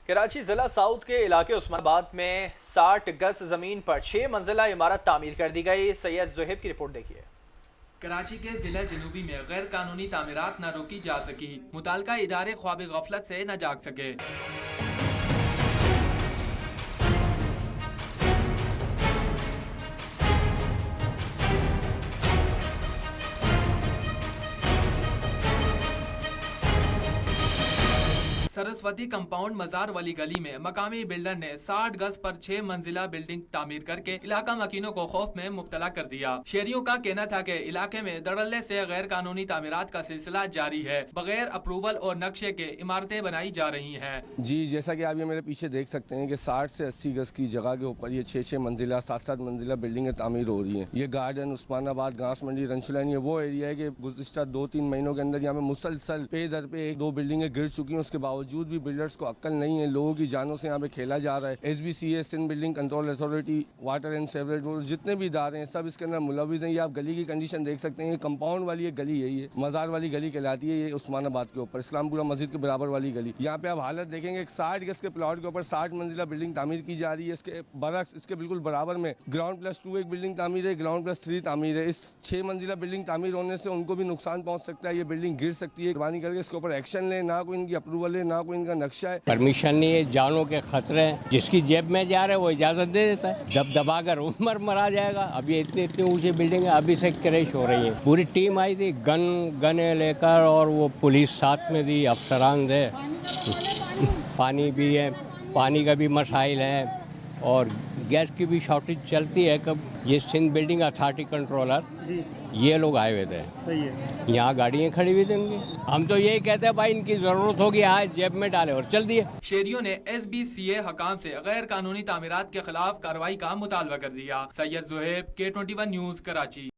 कराची जिला साउथ के इलाके उस्मानाबाद में 60 गज जमीन पर 6 मंजिला इमारत तामीर कर दी गई। सैयद ज़ुहैब की रिपोर्ट देखिए। कराची के जिला जनूबी में गैर कानूनी तामीरात न रोकी जा सकी, मुताल्लिका इदारे ख्वाब गफलत से न जाग सके। सरस्वती कंपाउंड मजार वाली गली में मकामी बिल्डर ने 60 गज पर 6 मंजिला बिल्डिंग तामीर करके इलाका मकीनों को खौफ में मुब्तला कर दिया। शहरियों का कहना था कि इलाके में धड़ल्ले से गैर कानूनी तामीरात का सिलसिला जारी है। बगैर अप्रूवल और नक्शे के इमारतें बनाई जा रही हैं। जी, जैसा कि आप ये मेरे पीछे देख सकते हैं कि 60 से 80 गज की जगह के ऊपर ये 6-6 मंजिला 7-7 मंजिला बिल्डिंगें तामीर हो रही हैं। ये गार्डन उस्मानाबाद घास मंडी रंशुलाइन ये वो एरिया है कि गुज़िश्ता 2-3 महीनों के अंदर यहाँ पे मुसलसल पे दर पे 1-2 बिल्डिंगें गिर चुकी हैं। उसके बावजूद भी बिल्डर्स को अक्ल नहीं है, लोगों की जानों से यहाँ पे खेला जा रहा है। SBCA Sindh building control authority, water and sewerage board, जितने भी इदारे हैं सब इसके अंदर मुलविस हैं। ये आप गली की कंडीशन देख सकते हैं। कंपाउंड वाली एक गली है, ये मजार वाली गली कहलाती है। ये उस्मानाबाद के ऊपर इस्लामपुरा मस्जिद के बराबर वाली गली। यहाँ पे आप हालत देखेंगे 60 गज के प्लॉट के ऊपर 60 मंजिला बिल्डिंग तामीर की जा रही है। इसके बरक्स इसके बिल्कुल बराबर में ग्राउंड+2 एक बिल्डिंग तामीर है, ग्राउंड+3 तामीर है। इस 6 मंजिला बिल्डिंग तामीर होने से उनको भी नुकसान पहुँच सकता है। ये बिल्डिंग गिर सकती है। मेहरबानी करके इसके ऊपर एक्शन लें। ना कोई इनकी अप्रूवल है, ना कोई इनका नक्शा है। परमिशन नहीं है, जानों के खतरे हैं। जिसकी जेब में जा रहा है वो इजाजत दे देता है, दब दबाकर उमर मरा जाएगा। अब ये इतनी ऊंची बिल्डिंग है, अभी से क्रैश हो रही है। पूरी टीम आई थी गने लेकर, और वो पुलिस साथ में थी, अफसरान थे। पानी भी है, पानी का भी मसाइल है, और गैस की भी शॉर्टेज चलती है। कब ये सिंध बिल्डिंग अथॉरिटी कंट्रोलर ये लोग आए हुए थे, सही है, यहाँ गाड़ियाँ खड़ी हुई थी इनकी। हम तो यही कहते हैं भाई इनकी जरूरत होगी आज जेब में डाले और चल दिए। शहरियों ने SBCA हकाम से गैर कानूनी तामीरात के खिलाफ कार्रवाई का मुतालबा कर दिया। Syed Zuhaib, K21 news, Karachi.